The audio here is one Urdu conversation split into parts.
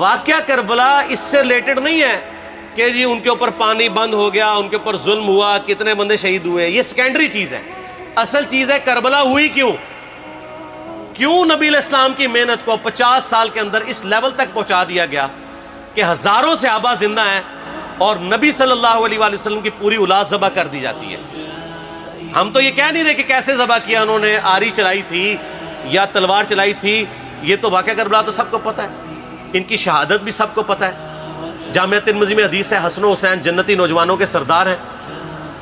واقعہ کربلا اس سے ریلیٹڈ نہیں ہے کہ جی ان کے اوپر پانی بند ہو گیا، ان کے اوپر ظلم ہوا، کتنے بندے شہید ہوئے، یہ سیکنڈری چیز ہے. اصل چیز ہے کربلا ہوئی کیوں نبی علیہ السلام کی محنت کو 50 سال کے اندر اس لیول تک پہنچا دیا گیا کہ ہزاروں صحابہ زندہ ہیں اور نبی صلی اللہ علیہ وآلہ وسلم کی پوری اولاد ذبح کر دی جاتی ہے. ہم تو یہ کہہ نہیں رہے کہ کیسے ذبح کیا انہوں نے، آری چلائی تھی یا تلوار چلائی تھی، یہ تو واقعہ کربلا تو سب کو پتہ ہے، ان کی شہادت بھی سب کو پتہ ہے. جامعہ ترمذی میں حدیث ہے حسن و حسین جنتی نوجوانوں کے سردار ہیں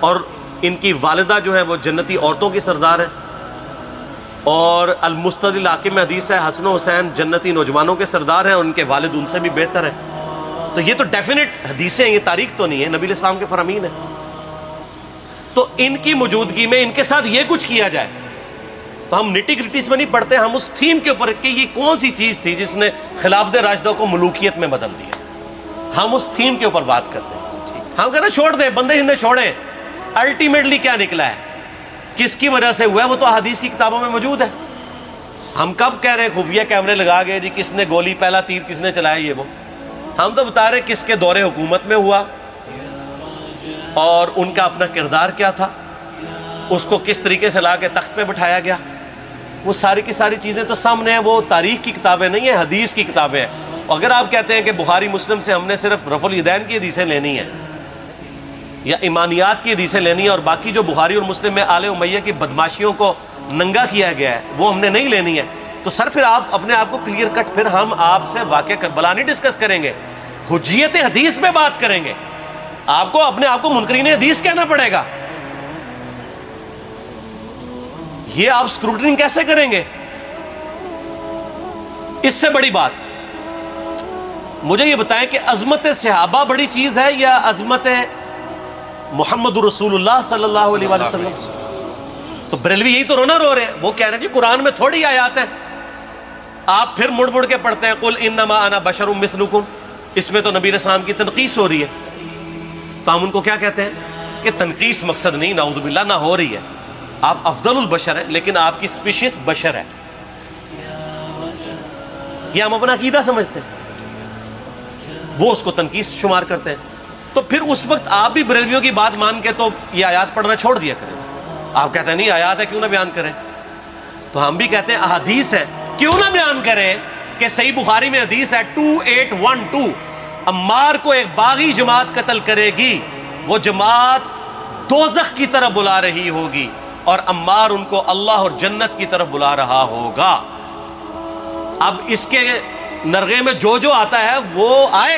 اور ان کی والدہ جو ہے وہ جنتی عورتوں کی سردار ہیں. اور المستدرک الحاکم میں حدیث ہے حسن و حسین جنتی نوجوانوں کے سردار ہیں اور ان کے والد ان سے بھی بہتر ہیں. تو یہ تو ڈیفینٹ حدیثیں ہیں، یہ تاریخ تو نہیں ہے، نبی علیہ السلام کے فرامین ہیں. تو ان کی موجودگی میں ان کے ساتھ یہ کچھ کیا جائے تو ہم نٹی گریٹیز میں نہیں پڑھتے، ہم اس تھیم کے اوپر کہ یہ کون سی چیز تھی جس نے خلافت راشدہ کو ملوکیت میں بدل دیا، ہم اس تھیم کے اوپر بات کرتے ہیں. ہم کہتے ہیں چھوڑ دیں، بندے ہندے چھوڑیں. الٹیمیٹلی کیا نکلا ہے، کس کی وجہ سے ہوا ہے، وہ تو احادیث کی کتابوں میں موجود ہے. ہم کب کہہ رہے ہیں خفیہ کیمرے لگا گئے جی کس نے گولی پہلا تیر کس نے چلایا، یہ وہ ہم تو بتا رہے کس کے دور حکومت میں ہوا اور ان کا اپنا کردار کیا تھا، اس کو کس طریقے سے لا کے تخت پہ بٹھایا گیا. وہ ساری کی ساری چیزیں تو سامنے ہیں، وہ تاریخ کی کتابیں نہیں ہیں، حدیث کی کتابیں ہیں. اگر آپ کہتے ہیں کہ بخاری مسلم سے ہم نے صرف رفع الیدین کی حدیثیں لینی ہیں یا ایمانیات کی حدیثیں لینی ہے اور باقی جو بخاری اور مسلم میں آل امیہ کی بدماشیوں کو ننگا کیا گیا ہے وہ ہم نے نہیں لینی ہے، تو سر پھر آپ اپنے آپ کو کلیئر کٹ، پھر ہم آپ سے واقعہ کربلا نہیں ڈسکس کریں گے، حجیت حدیث میں بات کریں گے. آپ کو اپنے آپ کو منکرین حدیث کہنا پڑے گا. یہ آپ اسکروٹنگ کیسے کریں گے؟ اس سے بڑی بات مجھے یہ بتائیں کہ عظمت صحابہ بڑی چیز ہے یا عظمت محمد رسول اللہ صلی اللہ علیہ وآلہ وسلم؟ تو بریلوی یہی تو رونا رو رہے ہیں، وہ کہہ رہے ہیں کہ قرآن میں تھوڑی آیات ہیں. آپ پھر مڑ مڑ کے پڑھتے ہیں قل انما انا بشر مثلکم، اس میں تو نبی علیہ السلام کی تنقیص ہو رہی ہے. تو ہم ان کو کیا کہتے ہیں کہ تنقیص مقصد نہیں، نعوذ باللہ نہ ہو رہی ہے، آپ افضل البشر ہیں لیکن آپ کی سپیشیز بشر ہے. یہ ہم اپنا عقیدہ سمجھتے ہیں، وہ اس کو تنقیص شمار کرتے ہیں. تو پھر اس وقت آپ بھی بریلویوں کی بات مان کے تو یہ آیات پڑھنا چھوڑ دیا کریں. آپ کہتے ہیں نہیں آیات ہے کیوں نہ بیان کریں، تو ہم بھی کہتے ہیں احادیث ہے کیوں نہ بیان کریں. کہ صحیح بخاری میں حدیث ہے 2812 عمار کو ایک باغی جماعت قتل کرے گی، وہ جماعت دوزخ کی طرف بلا رہی ہوگی اور عمار ان کو اللہ اور جنت کی طرف بلا رہا ہوگا. اب اس کے نرغے میں جو آتا ہے وہ آئے،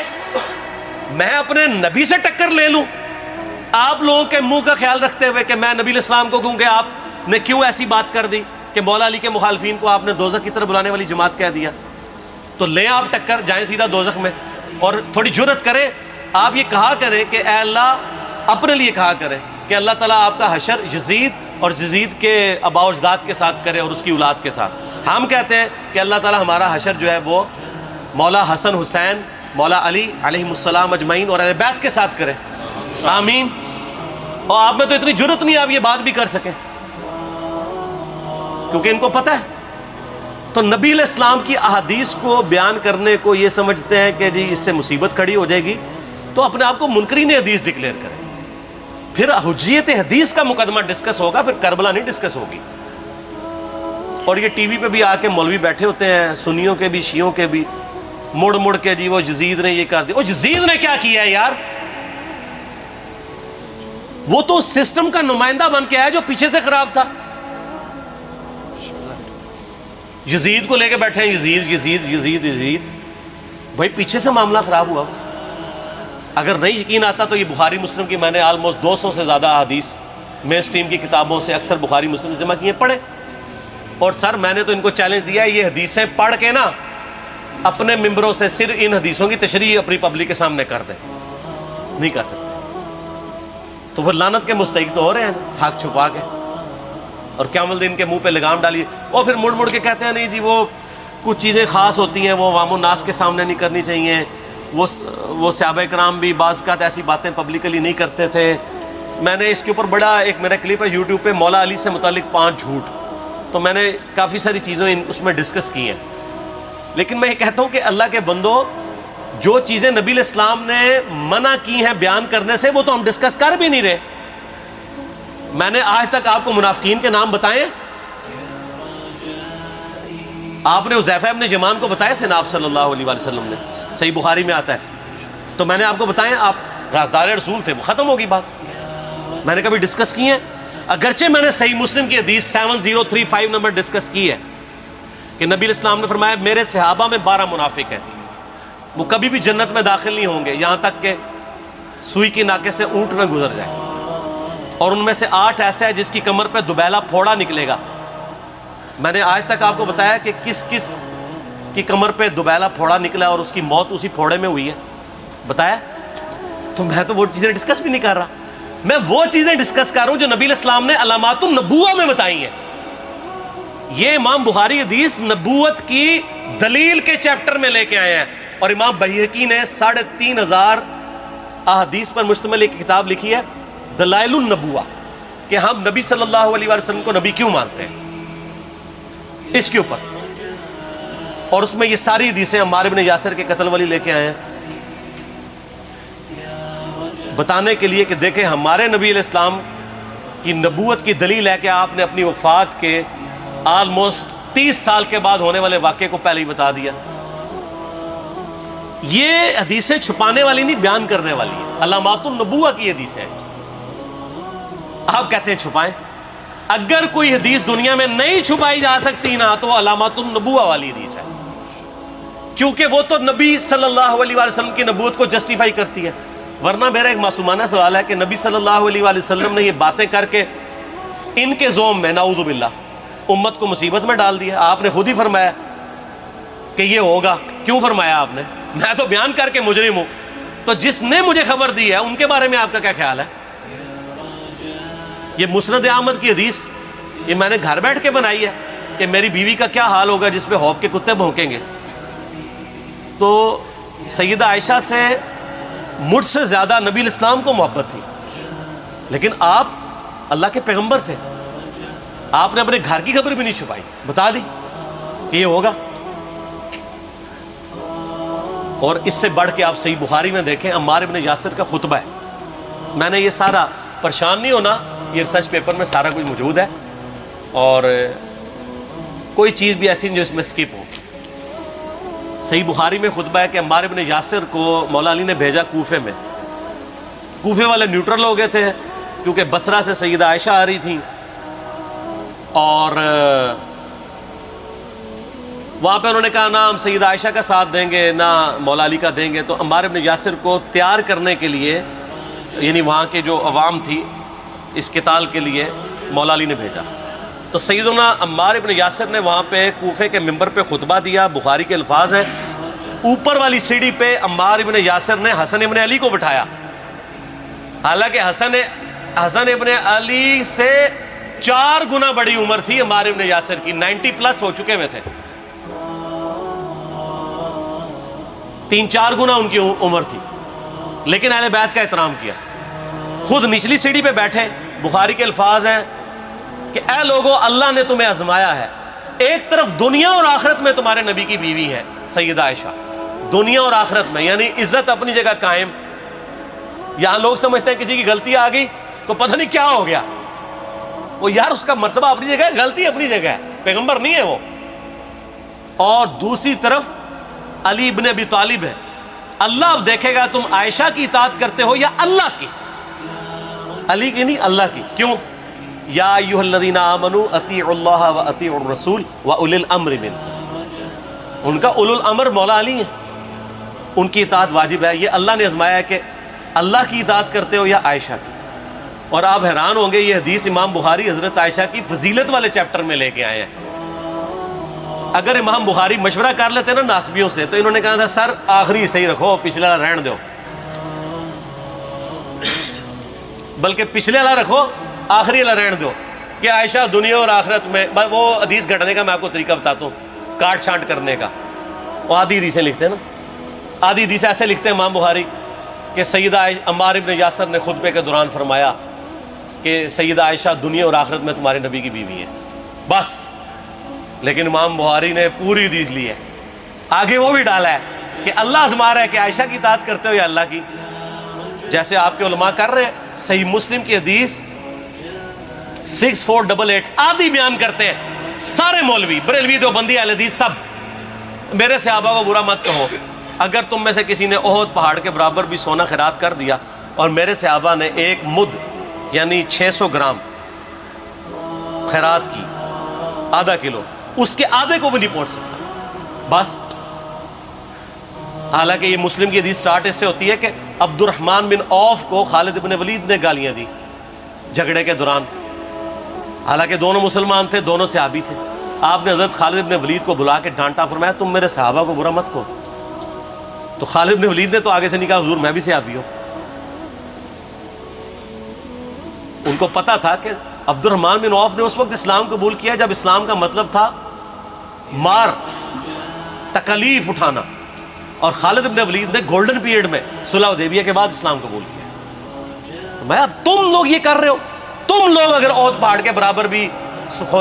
میں اپنے نبی سے ٹکر لے لوں. آپ لوگوں کے منہ کا خیال رکھتے ہوئے کہ میں نبی علیہ السلام کو کہوں کہ آپ نے کیوں ایسی بات کر دی کہ مولا علی کے مخالفین کو آپ نے دوزخ کی طرف بلانے والی جماعت کہہ دیا. تو لیں آپ ٹکر، جائیں سیدھا دوزخ میں. اور تھوڑی جرت کریں، آپ یہ کہا کریں کہ اے اللہ، اپنے لیے کہا کریں کہ اللہ تعالیٰ آپ کا حشر یزید اور یزید کے آباء و اجداد کے ساتھ کرے اور اس کی اولاد کے ساتھ. ہم کہتے ہیں کہ اللہ تعالیٰ ہمارا حشر جو ہے وہ مولا حسن حسین، مولا علی علیہ السلام اجمعین اور اہل بیت کے ساتھ کرے، آمین. اور آپ میں تو اتنی جرت نہیں آپ یہ بات بھی کر سکیں کیونکہ ان کو پتہ ہے. تو نبی علیہ السلام کی احادیث کو بیان کرنے کو یہ سمجھتے ہیں کہ جی اس سے مصیبت کھڑی ہو جائے گی، تو اپنے آپ کو منکرین حدیث ڈکلیئر کریں. پھر حجیت حدیث کا مقدمہ ڈسکس ہوگا، پھر کربلا نہیں ڈسکس ہوگی. اور یہ ٹی وی پہ بھی آ کے مولوی بیٹھے ہوتے ہیں، سنیوں کے بھی شیعوں کے بھی، مڑ مڑ کے جی وہ یزید نے یہ کر دیا. وہ یزید نے کیا کیا ہے یار؟ وہ تو سسٹم کا نمائندہ بن کے آیا جو پیچھے سے خراب تھا. یزید کو لے کے بیٹھے ہیں، یزید یزید یزید یزید. بھائی پیچھے سے معاملہ خراب ہوا. اگر نہیں یقین آتا تو یہ بخاری مسلم کی میں نے آلموسٹ 200 سے زیادہ حدیث مین اسٹریم کی کتابوں سے اکثر بخاری مسلم جمع کیے، پڑھے. اور سر میں نے تو ان کو چیلنج دیا ہے یہ حدیثیں پڑھ کے نا اپنے ممبروں سے صرف ان حدیثوں کی تشریح اپنی پبلک کے سامنے کر دیں. نہیں کر سکتے تو وہ لعنت کے مستحق تو ہو رہے ہیں حق چھپا کے، اور قیامت الدین کے منہ پہ لگام ڈالیے. اور پھر مڑ مڑ کے کہتے ہیں نہیں جی وہ کچھ چیزیں خاص ہوتی ہیں وہ عوام الناس کے سامنے نہیں کرنی چاہیے. وہ صحابہ کرام بھی بعض اوقات ایسی باتیں پبلکلی نہیں کرتے تھے. میں نے اس کے اوپر بڑا ایک میرا کلپ ہے یوٹیوب پہ، مولا علی سے متعلق 5 جھوٹ. تو میں نے کافی ساری چیزیں اس میں ڈسکس کی ہیں. لیکن میں یہ کہتا ہوں کہ اللہ کے بندو، جو چیزیں نبی علیہ السلام نے منع کی ہیں بیان کرنے سے وہ تو ہم ڈسکس کر بھی نہیں رہے. میں نے آج تک آپ کو منافقین کے نام بتائے؟ آپ نے حذیفہ ابن یمان کو بتائے تھے نا آپ صلی اللہ علیہ وسلم نے, صحیح بخاری میں آتا ہے. تو میں نے آپ کو بتایا, آپ رازدار رسول تھے, وہ ختم ہوگی بات. میں نے کبھی ڈسکس کی ہے؟ اگرچہ میں نے صحیح مسلم کی حدیث 7035 نمبر ڈسکس کی ہے کہ نبی علیہ السلام نے فرمایا میرے صحابہ میں 12 منافق ہیں, وہ کبھی بھی جنت میں داخل نہیں ہوں گے یہاں تک کہ سوئی کی ناکے سے اونٹ نہ گزر جائے, اور ان میں سے 8 ایسا ہے جس کی کمر پہ دوبیلا پھوڑا نکلے گا. میں نے آج تک آپ کو بتایا کہ کس کس کی کمر پہ دوبیلا پھوڑا نکلا اور اس کی موت اسی پھوڑے میں ہوئی ہے؟ بتایا؟ تو میں تو وہ چیزیں ڈسکس بھی نہیں کر رہا, میں وہ چیزیں ڈسکس کر رہا ہوں جو نبی علیہ السلام نے علامات النبوہ میں بتائی ہیں. یہ امام بخاری حدیث نبوت کی دلیل کے چیپٹر میں لے کے آئے ہیں, اور امام بہقی نے 3500 احادیث پر مشتمل ایک کتاب لکھی ہے دلائل النبوہ, کہ ہم نبی صلی اللہ علیہ وسلم کو نبی کیوں مانتے ہیں, اس کے اوپر. اور اس میں یہ ساری حدیثیں عمار بن یاسر کے قتل والی لے کے آئے ہیں, بتانے کے لیے کہ دیکھیں ہمارے نبی علیہ السلام کی نبوت کی دلیل ہے کہ آپ نے اپنی وفات کے آلموسٹ 30 سال کے بعد ہونے والے واقعے کو پہلے ہی بتا دیا. یہ حدیثیں چھپانے والی نہیں, بیان کرنے والی ہیں, علامات النبوہ کی حدیثیں. آپ کہتے ہیں چھپائیں. اگر کوئی حدیث دنیا میں نہیں چھپائی جا سکتی نا تو وہ علامات النبوہ والی حدیث ہے, کیونکہ وہ تو نبی صلی اللہ علیہ وسلم کی نبوت کو جسٹیفائی کرتی ہے. ورنہ میرا ایک معصومانہ سوال ہے کہ نبی صلی اللہ علیہ وسلم نے یہ باتیں کر کے ان کے زوم میں نعوذ باللہ امت کو مصیبت میں ڈال دیا. آپ نے خود ہی فرمایا کہ یہ ہوگا. کیوں فرمایا آپ نے؟ میں تو بیان کر کے مجرم ہوں, تو جس نے مجھے خبر دی ہے ان کے بارے میں آپ کا کیا خیال ہے؟ یہ مسند احمد کی حدیث یہ میں نے گھر بیٹھ کے بنائی ہے کہ میری بیوی کا کیا حال ہوگا جس پہ خوف کے کتے بھونکیں گے. تو سیدہ عائشہ سے مجھ سے زیادہ نبی علیہ السلام کو محبت تھی, لیکن آپ اللہ کے پیغمبر تھے, آپ نے اپنے گھر کی خبر بھی نہیں چھپائی, بتا دی کہ یہ ہوگا. اور اس سے بڑھ کے آپ صحیح بخاری میں دیکھیں عمار ابن یاسر کا خطبہ ہے. میں نے یہ سارا, پریشان نہیں ہونا, یہ ریسرچ پیپر میں سارا کچھ موجود ہے, اور کوئی چیز بھی ایسی نہیں جو اس میں سکپ ہو. صحیح بخاری میں خطبہ ہے کہ عمار ابن یاسر کو مولا علی نے بھیجا کوفے میں. کوفے والے نیوٹرل ہو گئے تھے کیونکہ بصرہ سے سیدہ عائشہ آ رہی تھیں, اور وہاں پہ انہوں نے کہا نہ ہم سیدہ عائشہ کا ساتھ دیں گے نہ مولا علی کا دیں گے. تو عمار ابن یاسر کو تیار کرنے کے لیے, یعنی وہاں کے جو عوام تھی اس قتال کے لیے, مولا علی نے بھیجا. تو سیدنا عمار ابن یاسر نے وہاں پہ کوفے کے ممبر پہ خطبہ دیا. بخاری کے الفاظ ہیں, اوپر والی سیڑھی پہ عمار ابن یاسر نے حسن ابن علی کو بٹھایا, حالانکہ حسن ابن علی سے 4 گنا بڑی عمر تھی عمار ابن یاسر کی, 90 پلس ہو چکے ہوئے تھے, 3-4 گنا ان کی عمر تھی, لیکن اہل بیت کا احترام کیا. خود نچلی سیڑھی پہ بیٹھے. بخاری کے الفاظ ہیں کہ اے لوگو اللہ نے تمہیں آزمایا ہے, ایک طرف دنیا اور آخرت میں تمہارے نبی کی بیوی ہے سیدہ عائشہ, دنیا اور آخرت میں, یعنی عزت اپنی جگہ قائم. یہاں لوگ سمجھتے ہیں کسی کی غلطی آ گئی تو پتہ نہیں کیا ہو گیا. وہ یار اس کا مرتبہ اپنی جگہ ہے, غلطی اپنی جگہ ہے, پیغمبر نہیں ہے وہ. اور دوسری طرف علی ابن ابی طالب ہے. اللہ اب دیکھے گا تم عائشہ کی اطاعت کرتے ہو یا اللہ کی. علی کی نہیں, اللہ کی. کیوں؟ یا ایھا الذین آمنوا اطیعوا اللہ واطیعوا الرسول واولی الامر منکم. ان کا اولو الامر مولا علی ہیں, ان کی اطاعت واجب ہے. یہ اللہ نے آزمایا ہے کہ اللہ کی اطاعت کرتے ہو یا عائشہ کی. اور آپ حیران ہوں گے, یہ حدیث امام بخاری حضرت عائشہ کی فضیلت والے چیپٹر میں لے کے آئے ہیں. اگر امام بخاری مشورہ کر لیتے نا ناسبیوں سے تو انہوں نے کہا تھا سر آخری صحیح رکھو, پچھلے والا رہن دو, بلکہ پچھلے والا رکھو آخری والا رہن دو, کہ عائشہ دنیا اور آخرت میں. وہ حدیث گھڑنے کا میں آپ کو طریقہ بتاتا ہوں, کاٹ چھانٹ کرنے کا. وہ آدھی حدیثیں لکھتے ہیں نا, آدھی حدیث ایسے لکھتے ہیں امام بخاری کہ سیدہ عمار ابن یاسر نے خطبے کے دوران فرمایا کہ سیدہ عائشہ دنیا اور آخرت میں تمہارے نبی کی بیوی ہے, بس. لیکن امام بخاری نے پوری حدیث لی ہے, آگے وہ بھی ڈالا ہے کہ اللہ آزما رہا ہے کہ عائشہ کی اطاعت کرتے ہو یا اللہ کی، جیسے آپ کے علماء کر رہے ہیں. صحیح مسلم کی حدیث 6488 آدھی بیان کرتے ہیں سارے مولوی، بریلوی، دیوبندی، اہل حدیث سب. میرے صحابہ کو برا مت کہو، اگر تم میں سے کسی نے احد پہاڑ کے برابر بھی سونا خیرات کر دیا اور میرے صحابہ نے ایک مد یعنی 600 گرام خیرات کی، آدھا کلو، اس کے آدھے کو بھی نہیں پہنچ سکتا بس. حالانکہ یہ مسلم کی حدیث سٹارٹ اس سے ہوتی ہے کہ عبد الرحمن بن عوف کو خالد بن ولید نے گالیاں دی جھگڑے کے دوران، حالانکہ دونوں مسلمان تھے، دونوں صحابی تھے. آپ نے حضرت خالد بن ولید کو بلا کے ڈانٹا، فرمایا تم میرے صحابہ کو برا مت کہو. تو خالد بن ولید نے تو آگے سے نہیں کہا حضور میں بھی صحابی ہوں. ان کو پتا تھا کہ عبد الرحمن بن عوف نے اس وقت اسلام قبول کیا جب اسلام کا مطلب تھا مار، تکلیف اٹھانا، اور خالد بن ولید نے گولڈن پیریڈ میں صلح حدیبیہ کے بعد اسلام قبول کیا. میں اب تم لوگ یہ کر رہے ہو، تم لوگ اگر احد پہاڑ کے برابر بھی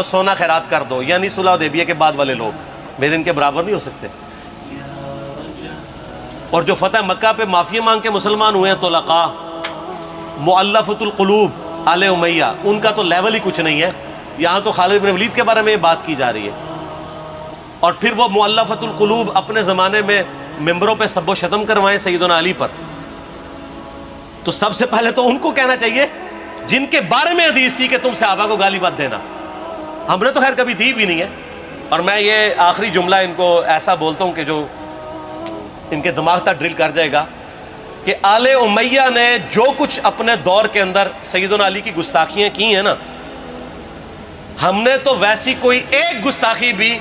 سونا خیرات کر دو، یعنی صلح حدیبیہ کے بعد والے لوگ میرے ان کے برابر نہیں ہو سکتے. اور جو فتح مکہ پہ معافی مانگ کے مسلمان ہوئے ہیں طلقاء، مؤلفۃ القلوب، آل امیہ، ان کا تو لیول ہی کچھ نہیں ہے. یہاں تو خالد بن ولید کے بارے میں یہ بات کی جا رہی ہے. اور پھر وہ مؤلفۃ القلوب اپنے زمانے میں ممبروں پہ سب و شتم کروائیں سیدنا علی پر، تو سب سے پہلے تو ان کو کہنا چاہیے جن کے بارے میں حدیث تھی کہ تم صحابہ کو گالی مت دینا. ہم نے تو خیر کبھی دی بھی نہیں ہے. اور میں یہ آخری جملہ ان کو ایسا بولتا ہوں کہ جو ان کے دماغ تک ڈرل کر جائے گا کہ آل امیہ نے جو کچھ اپنے دور کے اندر سیدنا علی کی گستاخیاں کی ہیں نا، ہم نے تو ویسی کوئی ایک گستاخی بھی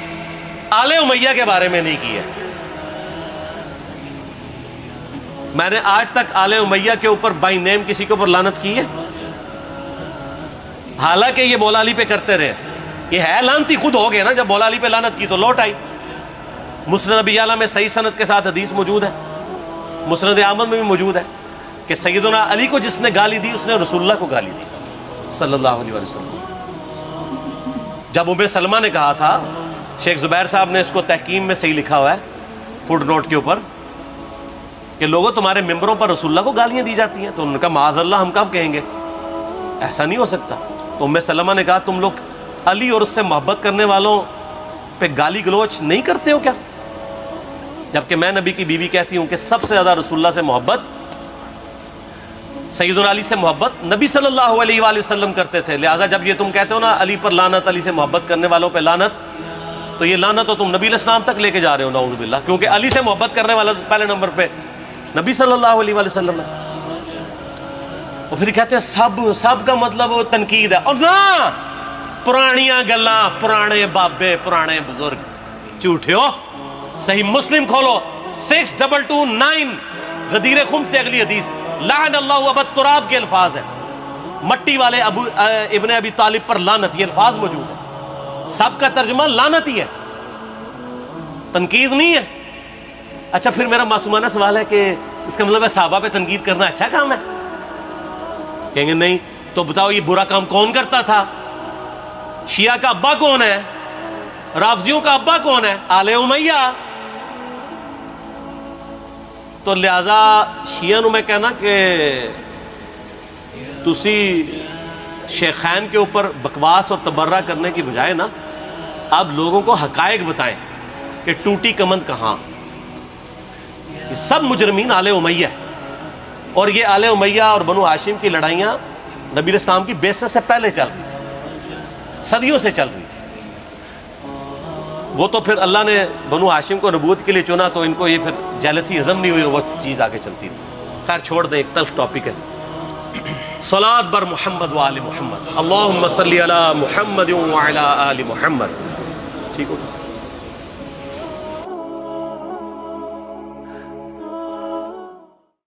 آل امیہ کے بارے میں نہیں کی ہے. میں نے آج تک آل امیہ کے اوپر بائی نیم کسی کے اوپر لعنت کی ہے؟ حالانکہ یہ مولا علی پہ کرتے رہے. یہ ہے لعنتی خود ہو گئے نا، جب مولا علی پہ لعنت کی تو لوٹ آئی. مسند ابی اعلیٰ میں صحیح سند کے ساتھ حدیث موجود ہے، مسند احمد میں بھی موجود ہے کہ سیدنا علی کو جس نے گالی دی اس نے رسول اللہ کو گالی دی صلی اللہ علیہ وسلم. جب ام سلمہ نے کہا تھا، شیخ زبیر صاحب نے اس کو تحکیم میں صحیح لکھا ہوا ہے فوٹ نوٹ کے اوپر، کہ لوگوں تمہارے ممبروں پر رسول اللہ کو گالیاں دی جاتی ہیں، تو انہوں نے کہا معاذ اللہ، ہم کب کہیں گے، ایسا نہیں ہو سکتا. تو ام سلمہ نے کہا تم لوگ علی اور اس سے محبت کرنے والوں پہ گالی گلوچ نہیں کرتے ہو کیا؟ جبکہ میں نبی کی بیوی کہتی ہوں کہ سب سے زیادہ رسول اللہ سے محبت، سیدنا علی سے محبت نبی صلی اللہ علیہ وآلہ وسلم کرتے تھے. لہٰذا جب یہ تم کہتے ہو نا علی پر لعنت، علی سے محبت کرنے والوں پہ لعنت، تو یہ لعنت تو تم نبی علیہ السلام تک لے کے جا رہے ہو نعوذ باللہ، کیونکہ علی سے محبت کرنے والا پہلے نمبر پہ نبی صلی اللہ علیہ وآلہ وسلم ہے. اور پھر کہتے ہیں سب کا مطلب تنقید ہے. اور نہ، پرانیاں گلاں، پرانے بابے، پرانے بزرگ، جھوٹے ہو. صحیح مسلم کھولو 6229 غدیر خم سے اگلی حدیث، لعن اللہ ابا التراب کے الفاظ ہیں، مٹی والے ابن ابی طالب پر لعنت، یہ الفاظ موجود ہے. سب کا ترجمہ لعنت ہی ہے، تنقید نہیں ہے. اچھا پھر میرا معصومانہ سوال ہے کہ اس کا مطلب ہے صحابہ پہ تنقید کرنا اچھا کام ہے؟ کہیں گے نہیں. تو بتاؤ یہ برا کام کون کرتا تھا؟ شیعہ کا ابا کون ہے؟ رافضیوں کا ابا کون ہے؟ آل امیہ. تو لہذا شیعہ نو میں کہنا کہ تسی شیخین کے اوپر بکواس اور تبرہ کرنے کی بجائے نا اب لوگوں کو حقائق بتائیں کہ ٹوٹی کمند کہاں. یہ سب مجرمین آل امیہ ہے. اور یہ آل امیہ اور بنو ہاشم کی لڑائیاں نبی علیہ السلام کی بعثت سے پہلے چل رہی تھی، صدیوں سے چل رہی تھی. وہ تو پھر اللہ نے بنو ہاشم کو نبوت کے لیے چنا تو ان کو یہ پھر جیلسی ہضم نہیں ہوئی، وہ چیز آگے چلتی تھی. خیر چھوڑ دیں، ایک تلخ ٹاپک ہے. صلاۃ بر محمد و آل محمد، اللہم صلی علی محمد و علی آل محمد. ٹھیک ہو؟